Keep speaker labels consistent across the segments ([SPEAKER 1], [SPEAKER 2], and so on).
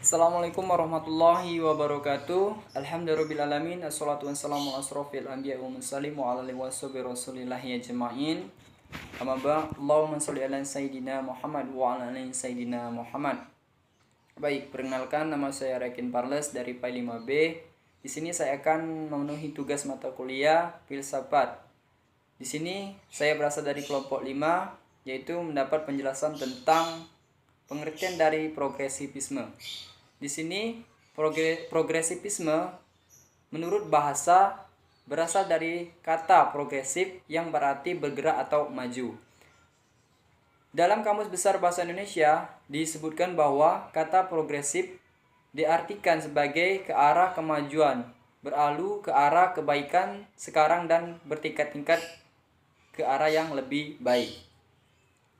[SPEAKER 1] Assalamualaikum warahmatullahi wabarakatuh. Alhamdulillahirrahmanirrahim. Assalatu wassalamu ala asrofil anbiya wa mursalin wa ala alihi washabihi rasulillahi ajma'in. Amma ba'd. Allahumma shalli ala sayyidina Muhammad wa ala ali sayyidina Muhammad. Baik, perkenalkan nama saya Rekin Parles dari PAI 5B. Di sini saya akan memenuhi tugas mata kuliah filsafat. Di sini saya berasal dari kelompok 5, yaitu mendapat penjelasan tentang pengertian dari progresivisme. Di sini progresivisme menurut bahasa berasal dari kata progresif yang berarti bergerak atau maju. Dalam Kamus Besar Bahasa Indonesia disebutkan bahwa kata progresif diartikan sebagai ke arah kemajuan, berlalu ke arah kebaikan sekarang dan bertingkat-tingkat ke arah yang lebih baik.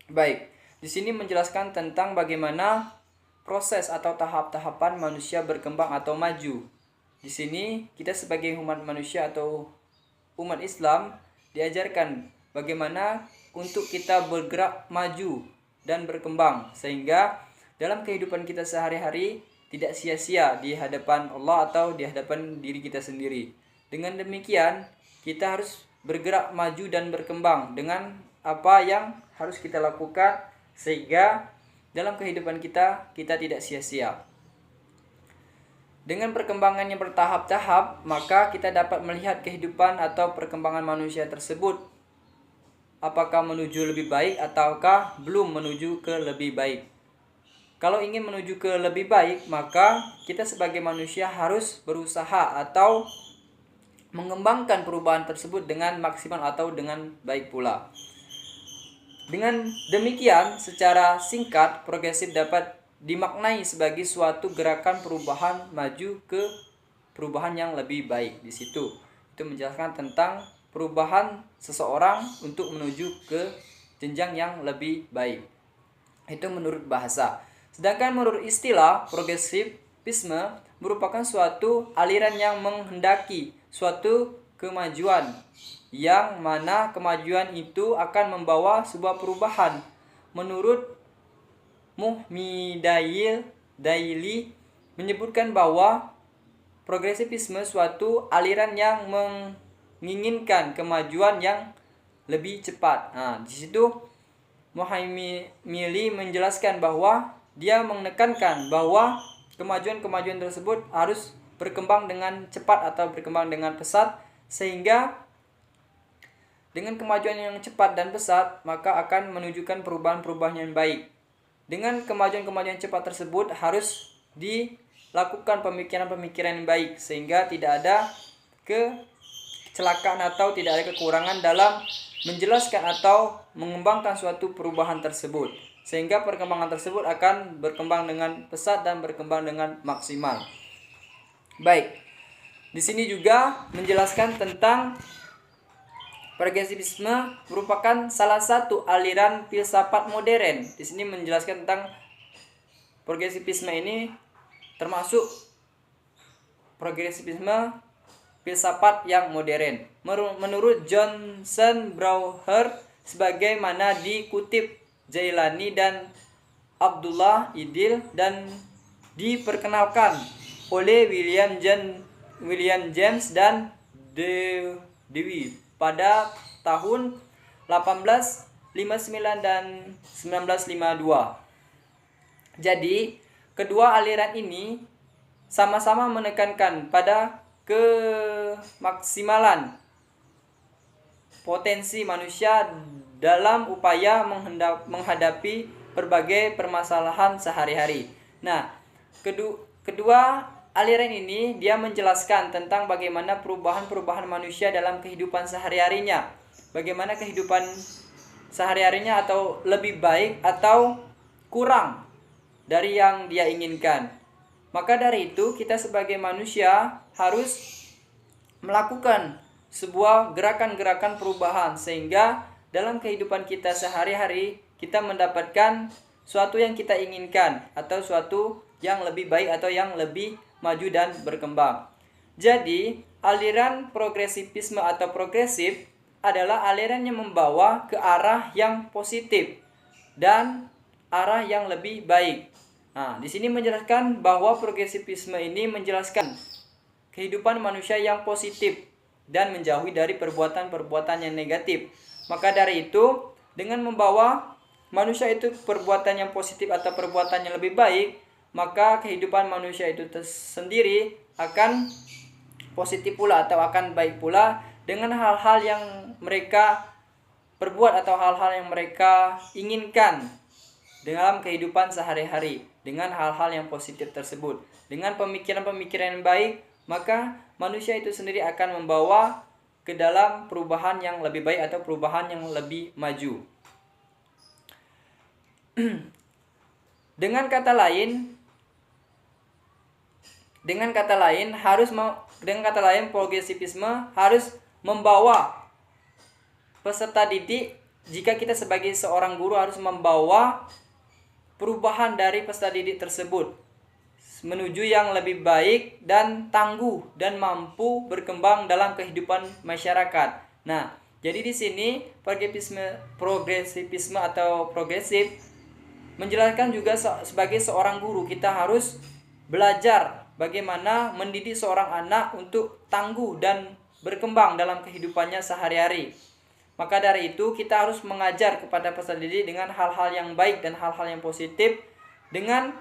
[SPEAKER 1] Baik, di sini menjelaskan tentang bagaimana proses atau tahap-tahapan manusia berkembang atau maju. Di sini kita sebagai umat manusia atau umat Islam diajarkan bagaimana untuk kita bergerak maju dan berkembang sehingga dalam kehidupan kita sehari-hari tidak sia-sia di hadapan Allah atau di hadapan diri kita sendiri. Dengan demikian, kita harus bergerak maju dan berkembang dengan apa yang harus kita lakukan sehingga dalam kehidupan kita tidak sia-sia. Dengan perkembangan yang bertahap-tahap, maka kita dapat melihat kehidupan atau perkembangan manusia tersebut apakah menuju lebih baik ataukah belum menuju ke lebih baik. Kalau ingin menuju ke lebih baik, maka kita sebagai manusia harus berusaha atau mengembangkan perubahan tersebut dengan maksimal atau dengan baik pula. Dengan demikian, secara singkat, progresif dapat dimaknai sebagai suatu gerakan perubahan maju ke perubahan yang lebih baik. Di situ itu menjelaskan tentang perubahan seseorang untuk menuju ke jenjang yang lebih baik. Itu menurut bahasa. Sedangkan menurut istilah, progresivisme merupakan suatu aliran yang menghendaki suatu kemajuan, yang mana kemajuan itu akan membawa sebuah perubahan. Menurut Muhmidail Daili menyebutkan bahwa progresivisme suatu aliran yang menginginkan kemajuan yang lebih cepat. Di situ Muhammili menjelaskan bahwa dia menekankan bahwa kemajuan-kemajuan tersebut harus berkembang dengan cepat atau berkembang dengan pesat, sehingga dengan kemajuan yang cepat dan pesat maka akan menunjukkan perubahan-perubahan yang baik. Dengan kemajuan-kemajuan cepat tersebut harus dilakukan pemikiran-pemikiran yang baik sehingga tidak ada kecelakaan atau tidak ada kekurangan dalam menjelaskan atau mengembangkan suatu perubahan tersebut, sehingga perkembangan tersebut akan berkembang dengan pesat dan berkembang dengan maksimal. Baik, di sini juga menjelaskan tentang progresivisme merupakan salah satu aliran filsafat modern. Di sini menjelaskan tentang progresivisme ini termasuk progresivisme filsafat yang modern. Menurut Johnson Brauer, sebagaimana dikutip Jailani dan Abdullah Idil dan diperkenalkan oleh William James dan Dewey pada tahun 1859 dan 1952. Jadi, kedua aliran ini sama-sama menekankan pada kemaksimalan potensi manusia dalam upaya menghadapi berbagai permasalahan sehari-hari. Nah, kedua aliran ini dia menjelaskan tentang bagaimana perubahan-perubahan manusia dalam kehidupan sehari-harinya. Bagaimana kehidupan sehari-harinya atau lebih baik atau kurang dari yang dia inginkan. Maka dari itu kita sebagai manusia harus melakukan sebuah gerakan-gerakan perubahan sehingga dalam kehidupan kita sehari-hari kita mendapatkan suatu yang kita inginkan atau suatu yang lebih baik atau yang lebih maju dan berkembang. Jadi, aliran progresivisme atau progresif adalah aliran yang membawa ke arah yang positif dan arah yang lebih baik. Nah, di sini menjelaskan bahwa progresivisme ini menjelaskan kehidupan manusia yang positif dan menjauhi dari perbuatan-perbuatan yang negatif. Maka dari itu, dengan membawa manusia itu perbuatan yang positif atau perbuatan yang lebih baik, maka kehidupan manusia itu sendiri akan positif pula atau akan baik pula dengan hal-hal yang mereka perbuat atau hal-hal yang mereka inginkan dalam kehidupan sehari-hari. Dengan hal-hal yang positif tersebut, dengan pemikiran-pemikiran yang baik, maka manusia itu sendiri akan membawa ke dalam perubahan yang lebih baik atau perubahan yang lebih maju. Dengan kata lain progresivisme harus membawa peserta didik. Jika kita sebagai seorang guru harus membawa perubahan dari peserta didik tersebut menuju yang lebih baik dan tangguh dan mampu berkembang dalam kehidupan masyarakat. Nah, jadi di sini progresivisme atau progresif menjelaskan juga sebagai seorang guru kita harus belajar bagaimana mendidik seorang anak untuk tangguh dan berkembang dalam kehidupannya sehari-hari. Maka dari itu kita harus mengajar kepada peserta didik dengan hal-hal yang baik dan hal-hal yang positif, dengan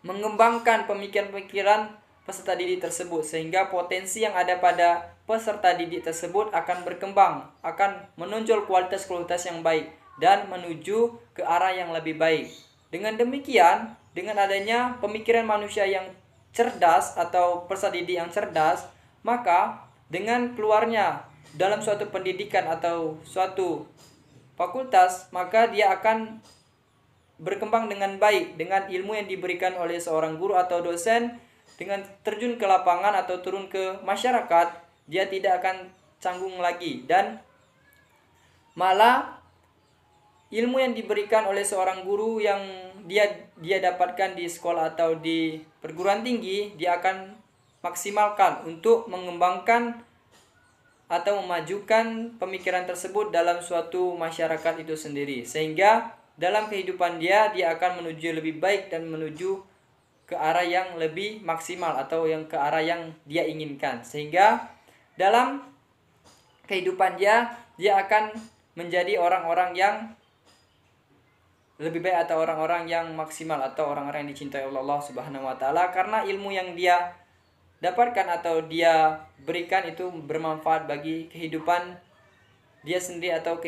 [SPEAKER 1] mengembangkan pemikiran-pemikiran peserta didik tersebut, sehingga potensi yang ada pada peserta didik tersebut akan berkembang, akan menonjol kualitas-kualitas yang baik dan menuju ke arah yang lebih baik. Dengan demikian, dengan adanya pemikiran manusia yang cerdas atau peserta didik yang cerdas, maka dengan keluarnya dalam suatu pendidikan atau suatu fakultas, maka dia akan berkembang dengan baik dengan ilmu yang diberikan oleh seorang guru atau dosen. Dengan terjun ke lapangan atau turun ke masyarakat, dia tidak akan canggung lagi, dan malah ilmu yang diberikan oleh seorang guru yang dia dapatkan di sekolah atau di perguruan tinggi, dia akan maksimalkan untuk mengembangkan atau memajukan pemikiran tersebut dalam suatu masyarakat itu sendiri, sehingga dalam kehidupan dia akan menuju lebih baik dan menuju ke arah yang lebih maksimal atau yang ke arah yang dia inginkan, sehingga dalam kehidupan dia akan menjadi orang-orang yang lebih baik atau orang-orang yang maksimal atau orang-orang yang dicintai oleh Allah Subhanahu wa taala, karena ilmu yang dia dapatkan atau dia berikan itu bermanfaat bagi kehidupan dia sendiri atau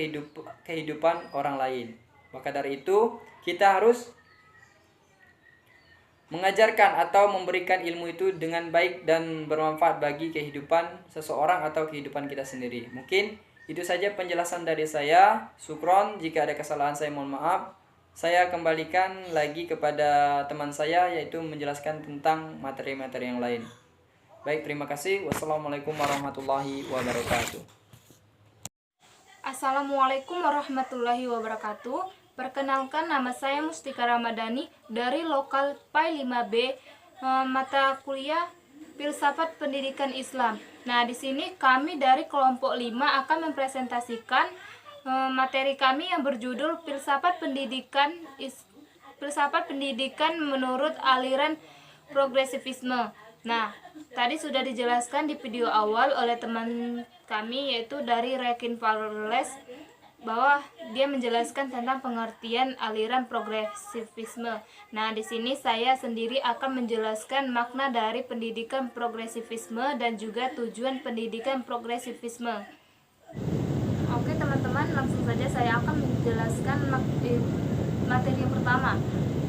[SPEAKER 1] kehidupan orang lain. Maka dari itu kita harus mengajarkan atau memberikan ilmu itu dengan baik dan bermanfaat bagi kehidupan seseorang atau kehidupan kita sendiri. Mungkin itu saja penjelasan dari saya. Syukron, jika ada kesalahan saya mohon maaf. Saya kembalikan lagi kepada teman saya, yaitu menjelaskan tentang materi-materi yang lain. Baik, terima kasih. Wassalamualaikum warahmatullahi wabarakatuh.
[SPEAKER 2] Assalamualaikum warahmatullahi wabarakatuh. Perkenalkan, nama saya Mustika Ramadhani dari Lokal PAI 5B, mata kuliah Filsafat Pendidikan Islam. Nah, di sini kami dari kelompok 5 akan mempresentasikan materi kami yang berjudul Filsafat Pendidikan menurut aliran progresivisme. Nah, tadi sudah dijelaskan di video awal oleh teman kami, yaitu dari Rekin Fowles, bahwa dia menjelaskan tentang pengertian aliran progresivisme. Nah, di sini saya sendiri akan menjelaskan makna dari pendidikan progresivisme dan juga tujuan pendidikan progresivisme. Oke teman-teman, langsung saja saya akan menjelaskan materi yang pertama,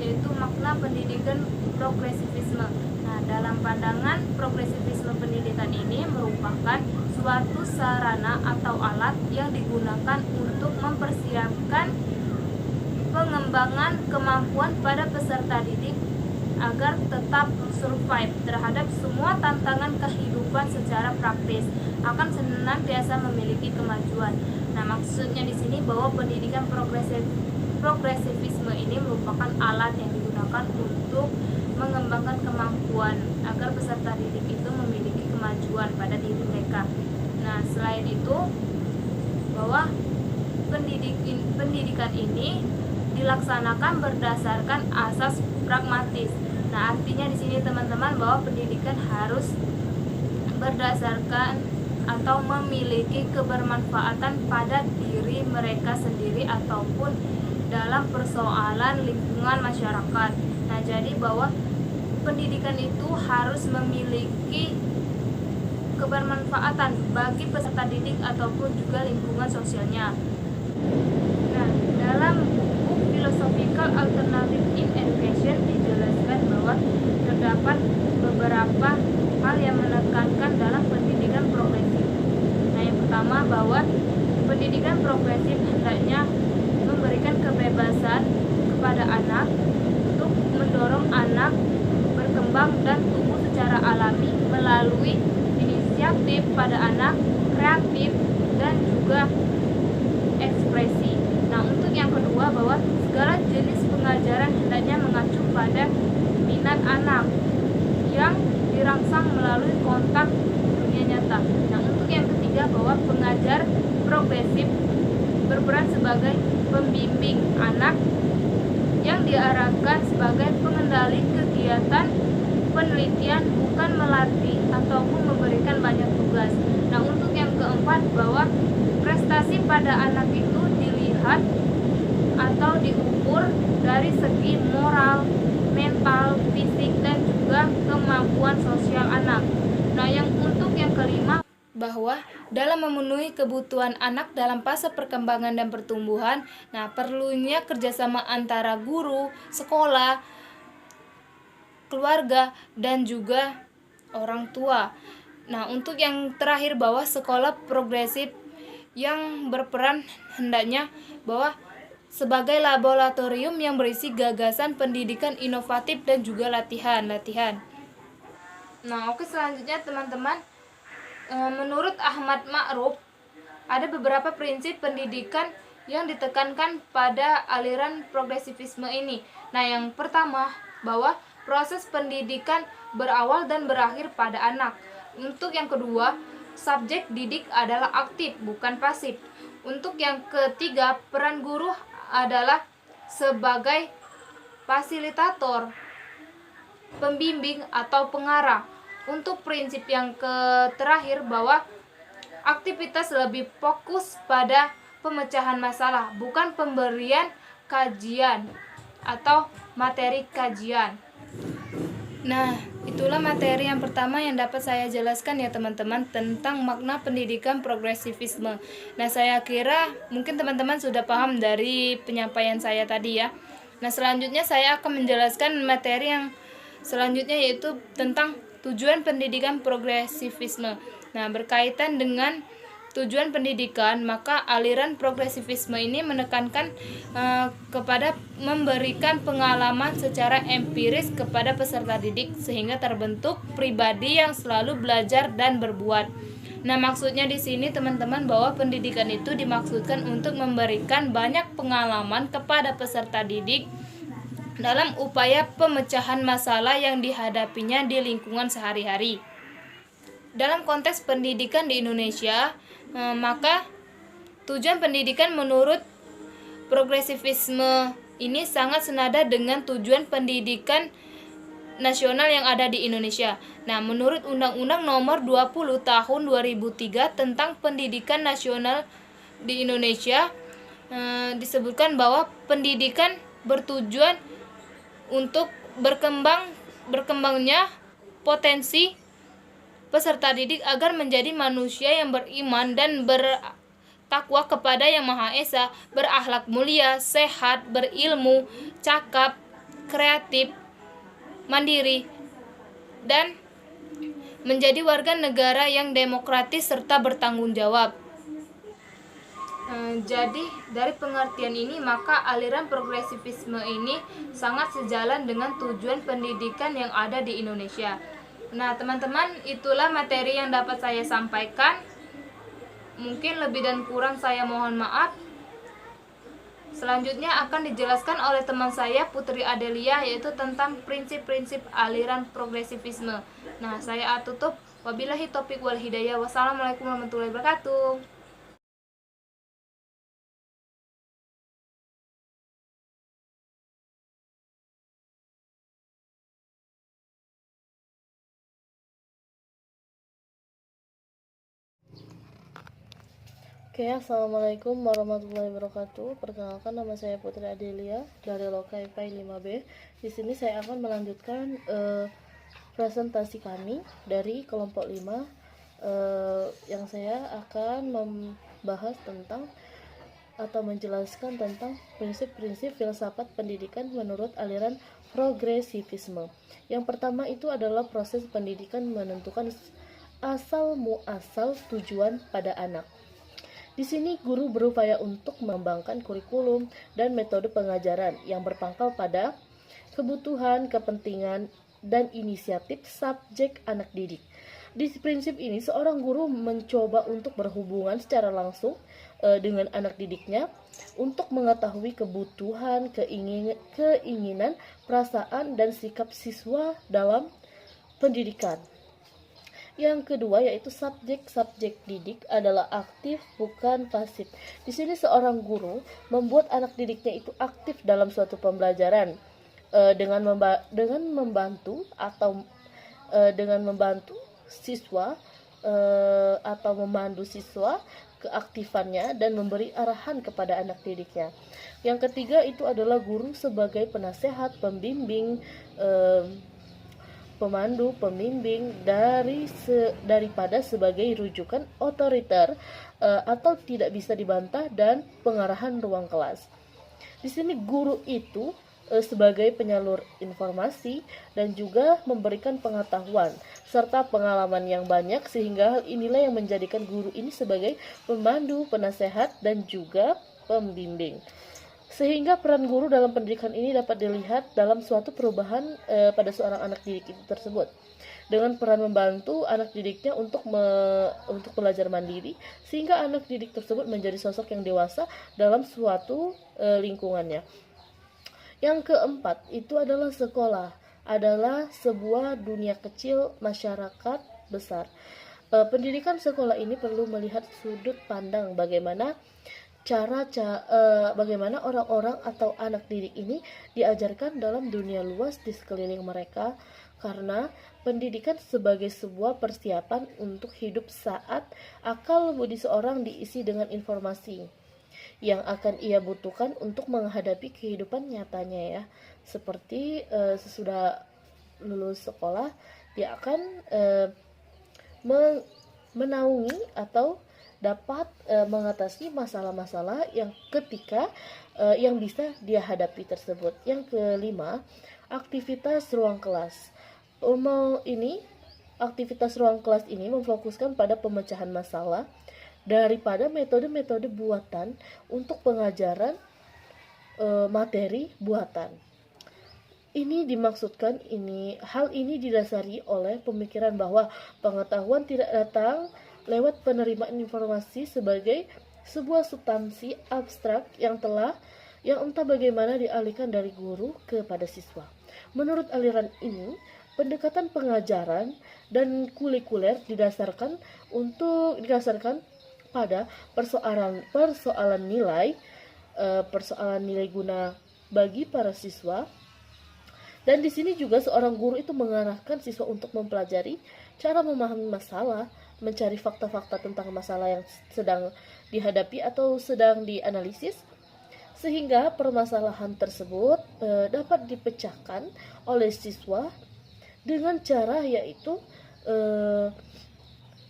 [SPEAKER 2] yaitu makna pendidikan progresivisme. Nah, dalam pandangan progresivisme, pendidikan ini merupakan suatu sarana atau alat yang digunakan untuk mempersiapkan pengembangan kemampuan pada peserta didik agar tetap survive terhadap semua tantangan kehidupan secara praktis, akan senantiasa memiliki kemajuan. Nah, maksudnya di sini bahwa pendidikan progresivisme ini merupakan alat yang digunakan untuk mengembangkan kemampuan agar peserta didik itu memiliki kemajuan pada diri mereka. Nah, selain itu, bahwa pendidikan ini dilaksanakan berdasarkan asas pragmatis. Nah, artinya di sini teman-teman bahwa pendidikan harus berdasarkan atau memiliki kebermanfaatan pada diri mereka sendiri ataupun dalam persoalan lingkungan masyarakat. Nah, jadi bahwa pendidikan itu harus memiliki kebermanfaatan bagi peserta didik ataupun juga lingkungan sosialnya. Nah, dalam buku Philosophical Alternative in Education dijelaskan bahwa terdapat beberapa hal yang menekankan dalam pendidikan progresif. Nah, yang pertama bahwa pendidikan progresif hendaknya memberikan kebebasan kepada anak untuk mendorong anak berkembang dan tumbuh secara alami melalui inisiatif pada anak, kreatif, dan juga ekspresi. Nah, untuk yang kedua bahwa segala jenis pengajaran hendaknya mengacu pada minat anak yang dirangsang melalui kontak dunia nyata. Nah, untuk yang ketiga bahwa pengajar progresif berperan sebagai pembimbing anak yang diarahkan sebagai pengendali kegiatan penelitian, bukan melatih ataupun memberikan banyak tugas. Nah, untuk yang keempat bahwa prestasi pada anak itu dilihat atau diukur dari segi moral, mental, fisik, dan juga kemampuan sosial anak. Nah, untuk yang kelima bahwa dalam memenuhi kebutuhan anak dalam fase perkembangan dan pertumbuhan, nah perlunya kerjasama antara guru, sekolah, keluarga, dan juga orang tua. Nah, untuk yang terakhir bahwa sekolah progresif yang berperan hendaknya bahwa sebagai laboratorium yang berisi gagasan pendidikan inovatif dan juga latihan. Nah, oke, selanjutnya teman-teman, menurut Ahmad Ma'ruf ada beberapa prinsip pendidikan yang ditekankan pada aliran progresivisme ini. Nah, yang pertama bahwa proses pendidikan berawal dan berakhir pada anak. Untuk yang kedua, subjek didik adalah aktif bukan pasif. Untuk yang ketiga, peran guru adalah sebagai fasilitator, pembimbing atau pengarah. Untuk prinsip yang terakhir bahwa aktivitas lebih fokus pada pemecahan masalah, bukan pemberian kajian atau materi kajian. Nah, itulah materi yang pertama yang dapat saya jelaskan ya teman-teman tentang makna pendidikan progresivisme. Nah, saya kira mungkin teman-teman sudah paham dari penyampaian saya tadi ya. Nah, selanjutnya saya akan menjelaskan materi yang selanjutnya yaitu tentang tujuan pendidikan progresivisme. Nah, berkaitan dengan tujuan pendidikan, maka aliran progresivisme ini menekankan kepada memberikan pengalaman secara empiris kepada peserta didik sehingga terbentuk pribadi yang selalu belajar dan berbuat. Nah, maksudnya di sini teman-teman bahwa pendidikan itu dimaksudkan untuk memberikan banyak pengalaman kepada peserta didik dalam upaya pemecahan masalah yang dihadapinya di lingkungan sehari-hari. Dalam konteks pendidikan di Indonesia, maka tujuan pendidikan menurut progresivisme ini sangat senada dengan tujuan pendidikan nasional yang ada di Indonesia. Nah, menurut Undang-Undang Nomor 20 Tahun 2003 tentang Pendidikan Nasional di Indonesia, disebutkan bahwa pendidikan bertujuan untuk berkembangnya potensi peserta didik agar menjadi manusia yang beriman dan bertakwa kepada Yang Maha Esa, berakhlak mulia, sehat, berilmu, cakap, kreatif, mandiri, dan menjadi warga negara yang demokratis serta bertanggung jawab. Jadi dari pengertian ini maka aliran progresivisme ini sangat sejalan dengan tujuan pendidikan yang ada di Indonesia. Nah, teman-teman, itulah materi yang dapat saya sampaikan. Mungkin lebih dan kurang saya mohon maaf. Selanjutnya akan dijelaskan oleh teman saya Putri Adelia yaitu tentang prinsip-prinsip aliran progresivisme. Nah, saya tutup. Wabillahi taufiq wal hidayah. Wassalamualaikum warahmatullahi wabarakatuh.
[SPEAKER 3] Oke, assalamualaikum warahmatullahi wabarakatuh. Perkenalkan, nama saya Putri Adelia dari Loka IPA 5B. Di sini saya akan melanjutkan presentasi kami dari kelompok 5 yang saya akan membahas tentang atau menjelaskan tentang prinsip-prinsip filsafat pendidikan menurut aliran progresivisme. Yang pertama itu adalah proses pendidikan menentukan asal muasal tujuan pada anak. Di sini guru berupaya untuk mengembangkan kurikulum dan metode pengajaran yang berpangkal pada kebutuhan, kepentingan, dan inisiatif subjek anak didik. Di prinsip ini, seorang guru mencoba untuk berhubungan secara langsung dengan anak didiknya untuk mengetahui kebutuhan, keinginan, perasaan, dan sikap siswa dalam pendidikan. Yang kedua yaitu subjek didik adalah aktif bukan pasif. Di sini seorang guru membuat anak didiknya itu aktif dalam suatu pembelajaran dengan membantu siswa atau memandu siswa keaktifannya dan memberi arahan kepada anak didiknya. Yang ketiga itu adalah guru sebagai penasehat, pembimbing, pemandu, pembimbing daripada sebagai rujukan otoriter atau tidak bisa dibantah dan pengarahan ruang kelas. Di sini guru itu sebagai penyalur informasi dan juga memberikan pengetahuan serta pengalaman yang banyak, sehingga hal inilah yang menjadikan guru ini sebagai pemandu, penasehat, dan juga pembimbing. Sehingga peran guru dalam pendidikan ini dapat dilihat dalam suatu perubahan pada seorang anak didik itu tersebut, dengan peran membantu anak didiknya untuk belajar mandiri, sehingga anak didik tersebut menjadi sosok yang dewasa dalam suatu lingkungannya. Yang keempat itu adalah sekolah adalah sebuah dunia kecil masyarakat besar. Pendidikan sekolah ini perlu melihat sudut pandang bagaimana orang-orang atau anak didik ini diajarkan dalam dunia luas di sekeliling mereka, karena pendidikan sebagai sebuah persiapan untuk hidup saat akal budi seorang diisi dengan informasi yang akan ia butuhkan untuk menghadapi kehidupan nyatanya ya. Seperti sesudah lulus sekolah dia akan menaungi atau dapat mengatasi masalah-masalah yang bisa dia hadapi tersebut. Yang kelima, aktivitas ruang kelas. Aktivitas ruang kelas ini memfokuskan pada pemecahan masalah daripada metode-metode buatan untuk pengajaran materi buatan. Hal ini didasari oleh pemikiran bahwa pengetahuan tidak datang lewat penerimaan informasi sebagai sebuah substansi abstrak yang entah bagaimana dialihkan dari guru kepada siswa. Menurut aliran ini, pendekatan pengajaran dan kurikuler didasarkan pada persoalan nilai guna bagi para siswa. Dan di sini juga seorang guru itu mengarahkan siswa untuk mempelajari cara memahami masalah, mencari fakta-fakta tentang masalah yang sedang dihadapi atau sedang dianalisis, sehingga permasalahan tersebut dapat dipecahkan oleh siswa dengan cara yaitu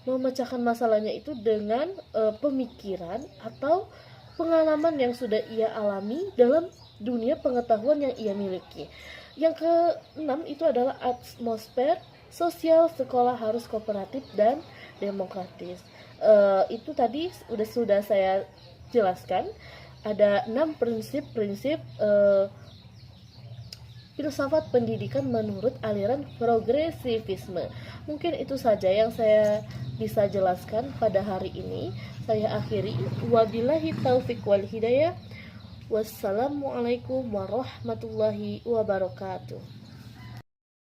[SPEAKER 3] memecahkan masalahnya itu dengan pemikiran atau pengalaman yang sudah ia alami dalam dunia pengetahuan yang ia miliki. Yang keenam itu adalah atmosfer sosial sekolah harus kooperatif dan demokratis. Itu tadi sudah saya jelaskan. Ada 6 prinsip filsafat pendidikan menurut aliran progresivisme. Mungkin itu saja yang saya bisa jelaskan pada hari ini. Saya akhiri. Wabillahi taufiq wal hidayah. Wassalamualaikum warahmatullahi wabarakatuh.